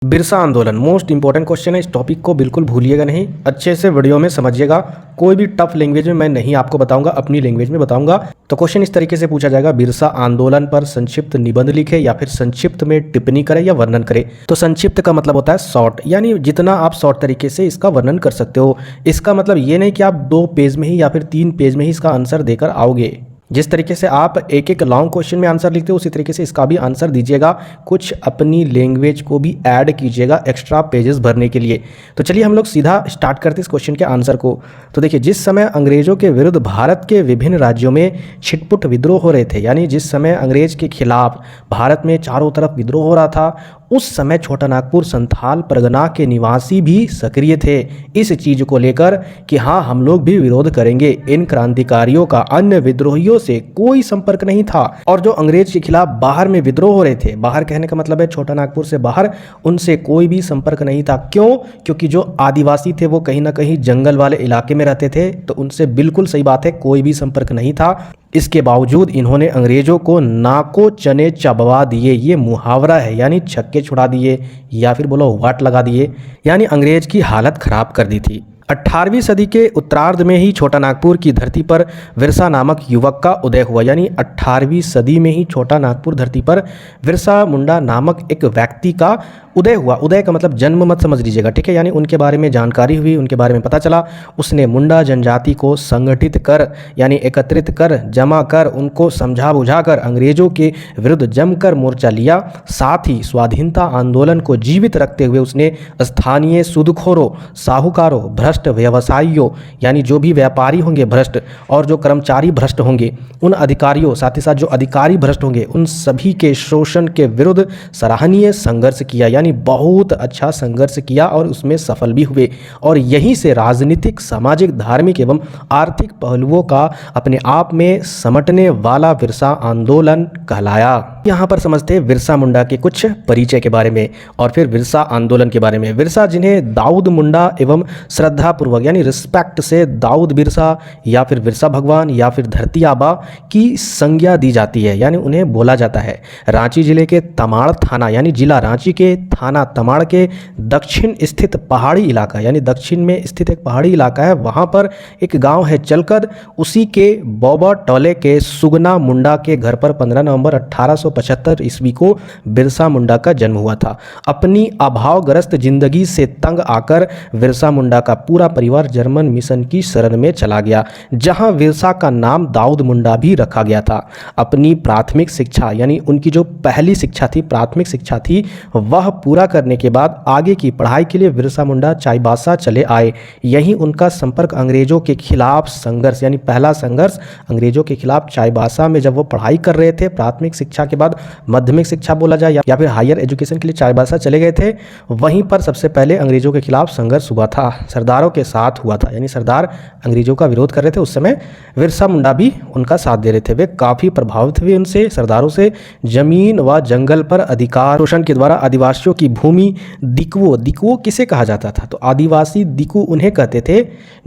बिरसा आंदोलन most important question है। इस टॉपिक को बिल्कुल भूलिएगा नहीं, अच्छे से वीडियो में समझिएगा। कोई भी टफ लैंग्वेज में मैं नहीं आपको बताऊंगा, अपनी लैंग्वेज में बताऊंगा। तो क्वेश्चन इस तरीके से पूछा जाएगा, बिरसा आंदोलन पर संक्षिप्त निबंध लिखे या फिर संक्षिप्त में टिप्पणी करें या वर्णन करें। तो संक्षिप्त का मतलब होता है शॉर्ट, यानी जितना आप शॉर्ट तरीके से इसका वर्णन कर सकते हो। इसका मतलब ये नहीं कि आप 2 पेज में ही या फिर 3 पेज में ही इसका आंसर देकर आओगे। जिस तरीके से आप एक एक लॉन्ग क्वेश्चन में आंसर लिखते हो उसी तरीके से इसका भी आंसर दीजिएगा। कुछ अपनी लैंग्वेज को भी ऐड कीजिएगा एक्स्ट्रा पेजेस भरने के लिए। तो चलिए हम लोग सीधा स्टार्ट करते हैं इस क्वेश्चन के आंसर को। तो देखिए, जिस समय अंग्रेजों के विरुद्ध भारत के विभिन्न राज्यों में छिटपुट विद्रोह हो रहे थे, यानी जिस समय अंग्रेज के खिलाफ भारत में चारों तरफ विद्रोह हो रहा था, उस समय छोटा नागपुर संथाल परगना के निवासी भी सक्रिय थे इस चीज को लेकर कि हाँ, हम लोग भी विरोध करेंगे। इन क्रांतिकारियों का अन्य विद्रोहियों से कोई संपर्क नहीं था, और जो अंग्रेज के खिलाफ बाहर में विद्रोह हो रहे थे, बाहर कहने का मतलब है छोटा नागपुर से बाहर, उनसे कोई भी संपर्क नहीं था। क्यों? क्योंकि जो आदिवासी थे वो कहीं ना कहीं जंगल वाले इलाके में रहते थे, तो उनसे बिल्कुल सही बात है, कोई भी संपर्क नहीं था। इसके बावजूद इन्होंने अंग्रेजों को नाको चने चबवा दिए, ये मुहावरा है, यानी छक्के छुड़ा दिए या फिर बोलो वाट लगा दिए, यानी अंग्रेज की हालत खराब कर दी थी। 18वीं सदी के उत्तरार्ध में ही छोटा नागपुर की धरती पर विरसा नामक युवक का उदय हुआ, यानी 18वीं सदी में ही छोटा नागपुर धरती पर बिरसा मुंडा नामक एक व्यक्ति का उदय हुआ। उदय का मतलब जन्म मत समझ लीजिएगा, ठीक है। यानी उनके बारे में जानकारी हुई, उनके बारे में पता चला। उसने मुंडा जनजाति को संगठित कर, यानी एकत्रित कर, जमा कर, उनको समझा बुझा कर अंग्रेजों के विरुद्ध जमकर मोर्चा लिया। साथ ही स्वाधीनता आंदोलन को जीवित रखते हुए उसने स्थानीय सूदखोरों, साहूकारों, भ्रष्ट व्यवसायियों, यानी जो भी व्यापारी होंगे भ्रष्ट और जो कर्मचारी भ्रष्ट होंगे उन अधिकारियों, साथ ही साथ जो अधिकारी भ्रष्ट होंगे उन सभी के शोषण के विरुद्ध सराहनीय संघर्ष किया, यानी बहुत अच्छा संघर्ष किया और उसमें सफल भी हुए। और यहीं से राजनीतिक, सामाजिक, धार्मिक एवं आर्थिक पहलुओं का अपने आप में समेटने वाला बिरसा आंदोलन कहलाया। यहाँ पर समझते हैं बिरसा मुंडा के कुछ परिचय के बारे में और फिर बिरसा आंदोलन के बारे में। बिरसा, जिन्हें दाऊद मुंडा एवं श्रद्धापूर्वक यानी रिस्पेक्ट से दाऊद बिरसा या फिर बिरसा भगवान या फिर धरती आबा की संज्ञा दी जाती है, यानी उन्हें बोला जाता है। रांची जिले के तमाड़ थाना, यानी जिला रांची के थाना तमाड़ के दक्षिण स्थित पहाड़ी इलाका, यानी दक्षिण में स्थित एक पहाड़ी इलाका है, वहां पर एक गांव है चलकद, उसी के बोबा टोले के सुगना मुंडा के घर पर 15 नवंबर 1875 ईस्वी को बिरसा मुंडा का जन्म हुआ था। अपनी अभावग्रस्त जिंदगी से तंग आकर बिरसा मुंडा का पूरा परिवार जर्मन मिशन की शरण में चला गया, जहां बिरसा का नाम दाऊद मुंडा भी रखा गया था। अपनी प्राथमिक शिक्षा, यानी उनकी जो पहली शिक्षा थी, प्राथमिक शिक्षा थी, वह पूरा करने के बाद आगे की पढ़ाई के लिए बिरसा मुंडा चाईबासा चले आए। यहीं उनका संपर्क अंग्रेजों के खिलाफ संघर्ष, यानी पहला संघर्ष अंग्रेजों के खिलाफ चाईबासा में जब वो पढ़ाई कर रहे थे, प्राथमिक शिक्षा के बाद माध्यमिक शिक्षा बोला जाए या फिर हायर एजुकेशन के लिए चाईबासा चले गए थे, वहीं पर सबसे पहले अंग्रेजों के खिलाफ संघर्ष हुआ था, सरदारों के साथ हुआ था, यानी सरदार अंग्रेजों का विरोध कर रहे थे। उस समय बिरसा मुंडा भी उनका साथ दे रहे थे। वे काफ़ी प्रभावित हुए उनसे, सरदारों से। जमीन व जंगल पर अधिकार शोषण के द्वारा आदिवासियों की भूमि दिकुओ, दिकुओ किसे कहा जाता था? तो आदिवासी दिकु उन्हें कहते थे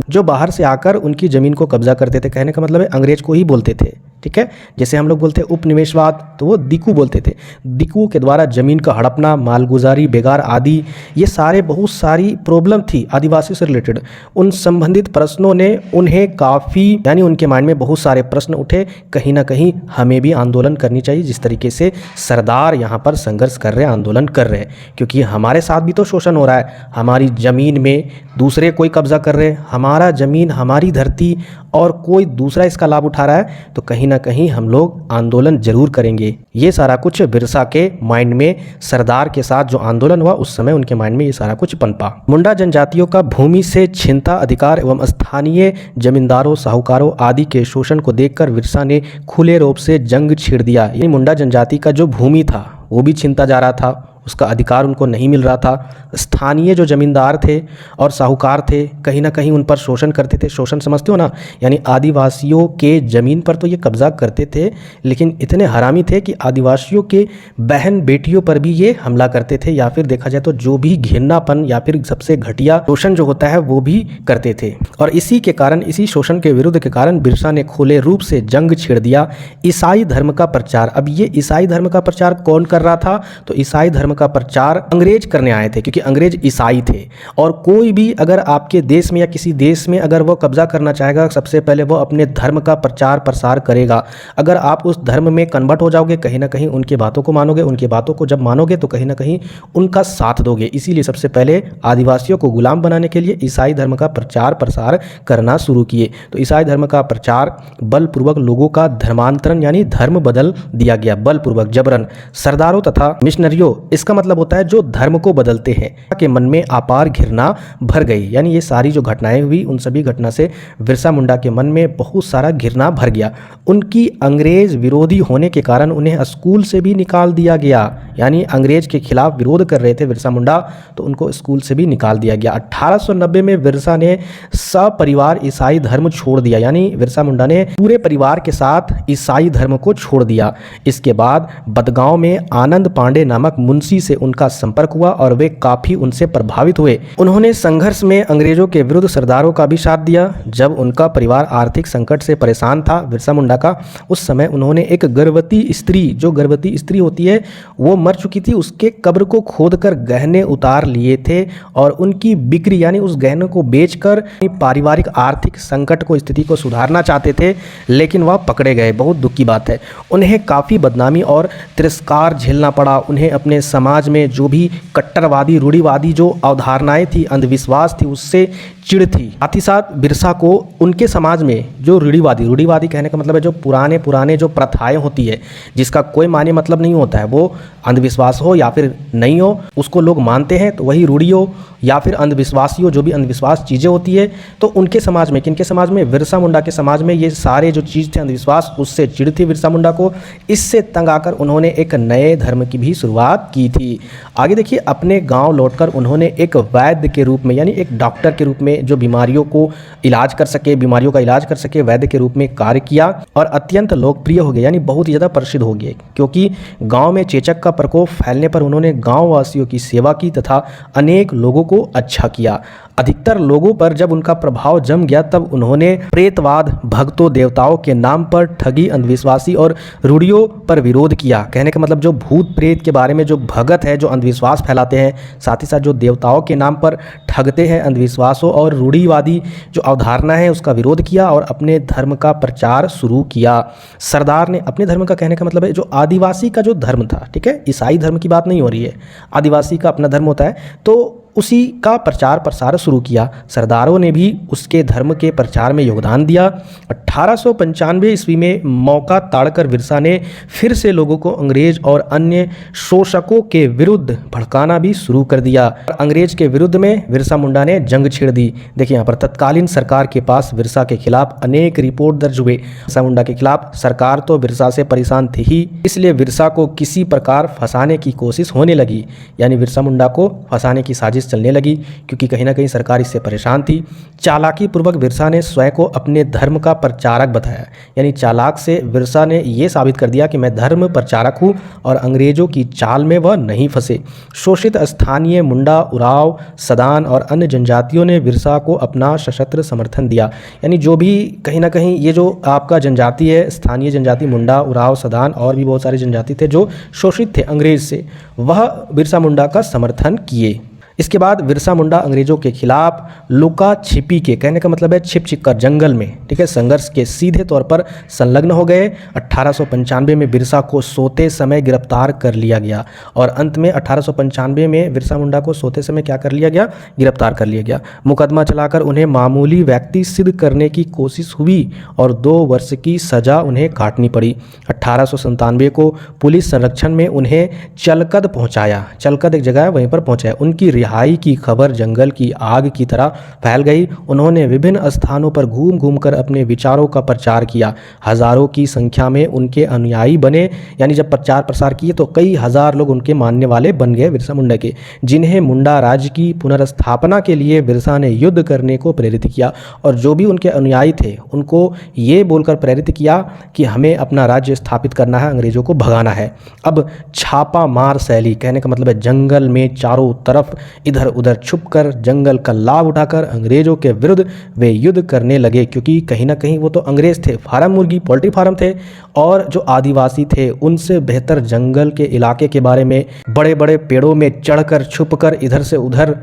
जो बाहर से आकर उनकी ज़मीन को कब्जा करते थे। कहने का मतलब है अंग्रेज को ही बोलते थे, ठीक है। जैसे हम लोग बोलते हैं उपनिवेशवाद, तो वो दिकु बोलते थे। दिकुओं के द्वारा जमीन का हड़पना, मालगुजारी, बेगार आदि, ये सारे बहुत सारी प्रॉब्लम थी आदिवासी से रिलेटेड। उन संबंधित प्रश्नों ने उन्हें काफ़ी, यानी उनके माइंड में बहुत सारे प्रश्न उठे, कहीं ना कहीं हमें भी आंदोलन करनी चाहिए जिस तरीके से सरदार यहाँ पर संघर्ष कर रहे हैं, आंदोलन कर रहे हैं, क्योंकि हमारे साथ भी तो शोषण हो रहा है। हमारी ज़मीन में दूसरे कोई कब्जा कर रहे हैं, हमारा ज़मीन, हमारी धरती, और कोई दूसरा इसका लाभ उठा रहा है, तो कहीं ना कहीं हम लोग आंदोलन जरूर करेंगे। ये सारा कुछ बिरसा के माइंड में, सरदार के साथ जो आंदोलन हुआ उस समय उनके माइंड में ये सारा कुछ पनपा। मुंडा जनजातियों का भूमि से छिनता अधिकार एवं स्थानीय जमींदारों, साहूकारों आदि के शोषण को देखकर बिरसा ने खुले रूप से जंग छेड़ दिया। यानी मुंडा जनजाति का जो भूमि था वो भी छिनता जा रहा था, उसका अधिकार उनको नहीं मिल रहा था। स्थानीय जो जमींदार थे और साहूकार थे, कहीं ना कहीं उन पर शोषण करते थे। शोषण समझते हो ना, यानी आदिवासियों के ज़मीन पर तो ये कब्जा करते थे, लेकिन इतने हरामी थे कि आदिवासियों के बहन बेटियों पर भी ये हमला करते थे, या फिर देखा जाए तो जो भी घिरनापन या फिर सबसे घटिया शोषण जो होता है वो भी करते थे। और इसी के कारण, इसी शोषण के विरुद्ध के कारण बिरसा ने खुले रूप से जंग छेड़ दिया। ईसाई धर्म का प्रचार, अब ये ईसाई धर्म का प्रचार कौन कर रहा था? तो ईसाई धर्म का प्रचार अंग्रेज करने आए थे, क्योंकि अंग्रेज ईसाई थे और कोई भी अगर आपके देश में या किसी देश में अगर वो कब्जा करना चाहेगा, सबसे पहले वो अपने धर्म का प्रचार प्रसार करेगा। अगर आप उस धर्म में कन्वर्ट हो जाओगे, कहीं ना कहीं उनकी बातों को मानोगे, उनकी बातों को जब मानोगे तो कहीं ना कहीं उनका साथ दोगे। इसीलिए सबसे पहले आदिवासियों को गुलाम बनाने के लिए ईसाई धर्म का प्रचार प्रसार करना शुरू किए। तो ईसाई धर्म का प्रचार बलपूर्वक लोगों का धर्मांतरण यानी धर्म बदल दिया गया, बलपूर्वक जबरन। सरदारों तथा मिशनरियों, इसका मतलब होता है जो धर्म को बदलते हैं, के मन में अपार घृणा भर गई। यानी ये सारी जो घटनाएं हुई उन सभी घटना से बिरसा मुंडा के मन में बहुत सारा घृणा भर गया। उनकी अंग्रेज विरोधी होने के कारण उन्हें स्कूल से भी निकाल दिया गया। यानी अंग्रेज के खिलाफ विरोध कर रहे थे बिरसा मुंडा, तो उनको स्कूल से भी निकाल दिया गया। 1890 में बिरसा ने सपरिवार ईसाई धर्म छोड़ दिया। यानी बिरसा मुंडा ने पूरे परिवार के साथ ईसाई धर्म को छोड़ दिया। इसके बाद बदगांव में आनंद पांडे नामक मुंशी से उनका संपर्क हुआ और वे काफी उनसे प्रभावित हुए। उन्होंने संघर्ष में अंग्रेजों के विरुद्ध सरदारों का भी साथ दिया। जब उनका परिवार आर्थिक संकट से परेशान था बिरसा मुंडा का, उस समय उन्होंने एक गर्भवती स्त्री, जो गर्भवती स्त्री होती है वो मर चुकी थी, उसके कब्र को खोदकर गहने उतार लिए थे और उनकी बिक्री यानी उस गहने को बेचकर पारिवारिक आर्थिक संकट को, स्थिति को सुधारना चाहते थे, लेकिन वह पकड़े गए। बहुत दुख की बात है। उन्हें काफ़ी बदनामी और तिरस्कार झेलना पड़ा। उन्हें अपने समाज में जो भी कट्टरवादी रूढ़िवादी जो अवधारणाएं थी, अंधविश्वास थी, उससे चिढ़ थी। साथ ही साथ बिरसा को उनके समाज में जो रूढ़िवादी कहने का मतलब है जो पुराने जो प्रथाएं होती है, जिसका कोई माने मतलब नहीं होता है, वो अंधविश्वास हो या फिर नहीं हो, उसको लोग मानते हैं, तो वही रूढ़ी हो या फिर अंधविश्वासी हो, जो भी अंधविश्वास चीज़ें होती है, तो उनके समाज में, किनके समाज में, बिरसा मुंडा के समाज में ये सारे जो चीज़ थे अंधविश्वास, उससे चिढ़ थी बिरसा मुंडा को। इससे तंग आकर उन्होंने एक नए धर्म की भी शुरुआत की थी। आगे देखिए, अपने गाँव लौटकर उन्होंने एक वैद्य के रूप में यानी एक डॉक्टर के रूप में जो बीमारियों को इलाज कर सके, बीमारियों का इलाज कर सके, वैद्य के रूप में कार्य किया और अत्यंत लोकप्रिय हो गए, यानी बहुत ही ज़्यादा प्रसिद्ध हो गए। क्योंकि गांव में चेचक का प्रकोप फैलने पर उन्होंने गांव वासियों की सेवा की तथा अनेक लोगों को अच्छा किया। अधिकतर लोगों पर जब उनका प्रभाव जम गया, तब उन्होंने प्रेतवाद, भक्तों देवताओं के नाम पर ठगी, अंधविश्वासी और रूढ़ियों पर विरोध किया। कहने का मतलब जो भूत प्रेत के बारे में जो भगत है, जो अंधविश्वास फैलाते हैं, साथ ही साथ जो देवताओं के नाम पर ठगते हैं, अंधविश्वासों और रूढ़िवादी जो अवधारणा है उसका विरोध किया और अपने धर्म का प्रचार शुरू किया। सरदार ने अपने धर्म का, कहने का मतलब है जो आदिवासी का जो धर्म था, ठीक है, ईसाई धर्म की बात नहीं हो रही है, आदिवासी का अपना धर्म होता है, तो उसी का प्रचार प्रसार शुरू किया। सरदारों ने भी उसके धर्म के प्रचार में योगदान दिया। 1895 ईस्वी में मौका ताड़कर बिरसा ने फिर से लोगों को अंग्रेज और अन्य शोषकों के विरुद्ध भड़काना भी शुरू कर दिया। अंग्रेज के विरुद्ध में बिरसा मुंडा ने जंग छेड़ दी। देखिए यहाँ पर तत्कालीन सरकार के पास बिरसा के खिलाफ अनेक रिपोर्ट दर्ज हुए। बिरसा मुंडा के खिलाफ सरकार तो बिरसा से परेशान थी ही, इसलिए बिरसा को किसी प्रकार फंसाने की कोशिश होने लगी, यानी बिरसा मुंडा को फंसाने की साजिश चलने लगी, क्योंकि कहीं ना कहीं सरकार इससे परेशान थी। चालाकी पूर्वक बिरसा ने स्वयं को अपने धर्म का प्रचारक बताया, यानी चालाक से बिरसा ने यह साबित कर दिया कि मैं धर्म प्रचारक हूं और अंग्रेजों की चाल में वह नहीं फंसे। शोषित स्थानीय मुंडा, उराव, सदान और अन्य जनजातियों ने बिरसा को अपना सशस्त्र समर्थन दिया। यानी जो भी कहीं ना कहीं ये जो आपका जनजाति है, स्थानीय जनजाति मुंडा, उराव, सदान और भी बहुत सारे जनजाति थे जो शोषित थे अंग्रेज से, वह बिरसा मुंडा का समर्थन किए। इसके बाद बिरसा मुंडा अंग्रेजों के खिलाफ लुका छिपी के, कहने का मतलब है छिप छिप कर जंगल में, ठीक है, संघर्ष के सीधे तौर पर संलग्न हो गए। 1895 में बिरसा को सोते समय गिरफ्तार कर लिया गया और अंत में 1895 में बिरसा मुंडा को सोते समय क्या कर लिया गया, गिरफ्तार कर लिया गया। मुकदमा चलाकर उन्हें मामूली व्यक्ति सिद्ध करने की कोशिश हुई और 2 वर्ष की सजा उन्हें काटनी पड़ी। 1897 को पुलिस संरक्षण में उन्हें चलकद पहुंचाया, चलकद एक जगह है वहीं पर पहुंचाया। उनकी रिहाई की खबर जंगल की आग की तरह फैल गई। उन्होंने विभिन्न स्थानों पर घूम घूम कर अपने विचारों का प्रचार किया। हजारों की संख्या में उनके अनुयायी बने, यानी जब प्रचार प्रसार किए तो कई हजार लोग उनके मानने वाले बन गए बिरसा मुंडा के, जिन्हें मुंडा राज्य की पुनर्स्थापना के लिए बिरसा ने युद्ध करने को प्रेरित किया। और जो भी उनके अनुयायी थे उनको ये बोलकर प्रेरित किया कि हमें अपना राज्य स्थापित करना है, अंग्रेजों को भगाना है। अब छापा मार शैली, कहने का मतलब है जंगल में चारों तरफ इधर उधर छुपकर जंगल का लाभ उठाकर अंग्रेजों के विरुद्ध वे युद्ध करने लगे, क्योंकि कहीं ना कहीं वो तो अंग्रेज थे, फार्म मुर्गी पोल्ट्री फार्म थे, और जो आदिवासी थे उनसे बेहतर जंगल के इलाके के बारे में, बड़े बड़े पेड़ों में चढ़कर छुपकर इधर से उधर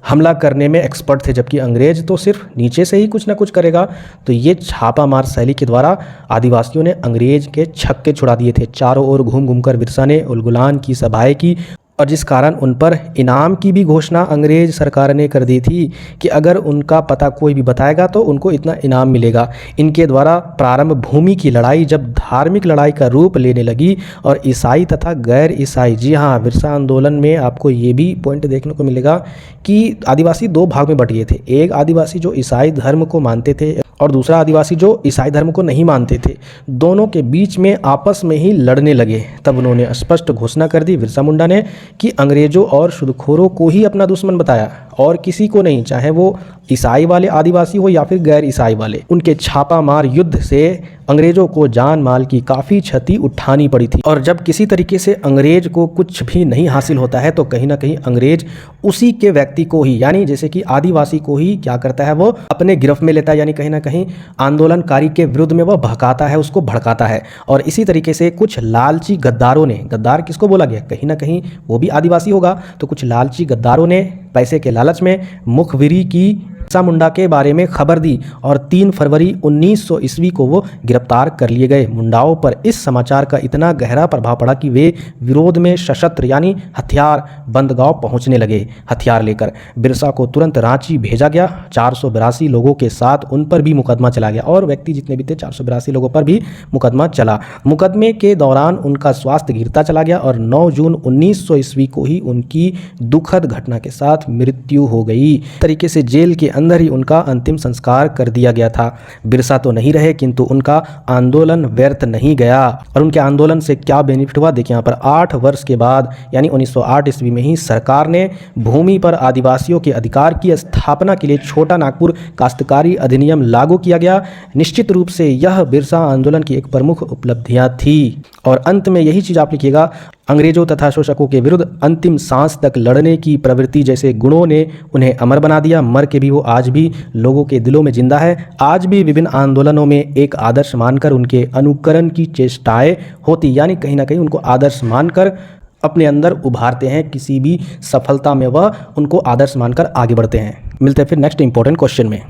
हमला करने में एक्सपर्ट थे, जबकि अंग्रेज तो सिर्फ नीचे से ही कुछ ना कुछ करेगा। तो ये छापामार शैली के द्वारा आदिवासियों ने अंग्रेज के छक्के छुड़ा दिए थे। चारों ओर घूम घूमकर बिरसा ने उलगुलान की सभाएं की, और जिस कारण उन पर इनाम की भी घोषणा अंग्रेज सरकार ने कर दी थी कि अगर उनका पता कोई भी बताएगा तो उनको इतना इनाम मिलेगा। इनके द्वारा प्रारंभ भूमि की लड़ाई जब धार्मिक लड़ाई का रूप लेने लगी और ईसाई तथा गैर ईसाई, जी हाँ, बिरसा आंदोलन में आपको ये भी पॉइंट देखने को मिलेगा कि आदिवासी दो भाग में बट गए थे। एक आदिवासी जो ईसाई धर्म को मानते थे और दूसरा आदिवासी जो ईसाई धर्म को नहीं मानते थे। दोनों के बीच में आपस में ही लड़ने लगे। तब उन्होंने स्पष्ट घोषणा कर दी बिरसा मुंडा ने कि अंग्रेजों और शुद्धखोरों को ही अपना दुश्मन बताया और किसी को नहीं, चाहे वो ईसाई वाले आदिवासी हो या फिर गैर ईसाई वाले। उनके छापामार युद्ध से अंग्रेजों को जान माल की काफ़ी क्षति उठानी पड़ी थी, और जब किसी तरीके से अंग्रेज को कुछ भी नहीं हासिल होता है तो कहीं ना कहीं अंग्रेज उसी के व्यक्ति को ही, यानी जैसे कि आदिवासी को ही क्या करता है, वो अपने गिरफ्त में लेता है, यानी कहीं ना कहीं आंदोलनकारी के विरुद्ध में वह भड़काता है, उसको भड़काता है। और इसी तरीके से कुछ लालची गद्दारों ने, गद्दार किसको बोला गया, कहीं ना कहीं वो भी आदिवासी होगा, तो कुछ लालची गद्दारों ने पैसे के लालच में मुखबिरी की बिरसा मुंडा के बारे में खबर दी और 3 फरवरी 1900 ईस्वी को वो गिरफ्तार कर लिए गए। मुंडाओं पर इस समाचार का इतना गहरा प्रभाव पड़ा कि वे विरोध में सशस्त्र यानी हथियार बंदगांव पहुंचने लगे। हथियार लेकर बिरसा को तुरंत रांची भेजा गया। 482 लोगों के साथ उन पर भी मुकदमा चला गया, और व्यक्ति जितने भी थे 482 लोगों पर भी मुकदमा चला। मुकदमे के दौरान उनका स्वास्थ्य गिरता चला गया और 9 जून 1900 ईस्वी को ही उनकी दुखद घटना के साथ मृत्यु हो गई। तरीके से जेल के अंदर ही उनका अंतिम संस्कार कर दिया गया था। बिरसा तो नहीं रहे, किंतु उनका आंदोलन व्यर्थ नहीं गया। और उनके आंदोलन से क्या बेनिफिट हुआ, देखिए यहाँ पर 8 वर्ष के बाद यानी 1908 ईस्वी में ही सरकार ने भूमि पर आदिवासियों के अधिकार की स्थापना के लिए छोटा नागपुर काश्तकारी अधिनियम लागू किया गया। निश्चित रूप से यह बिरसा आंदोलन की एक प्रमुख उपलब्धियां थी। और अंत में यही चीज़ आप लिखिएगा, अंग्रेजों तथा शोषकों के विरुद्ध अंतिम सांस तक लड़ने की प्रवृत्ति जैसे गुणों ने उन्हें अमर बना दिया। मर के भी वो आज भी लोगों के दिलों में जिंदा है। आज भी विभिन्न आंदोलनों में एक आदर्श मानकर उनके अनुकरण की चेष्टाएं होती, यानी कहीं ना कहीं उनको आदर्श मानकर अपने अंदर उभारते हैं। किसी भी सफलता में वह उनको आदर्श मानकर आगे बढ़ते हैं। मिलते हैं फिर नेक्स्ट इंपॉर्टेंट क्वेश्चन में।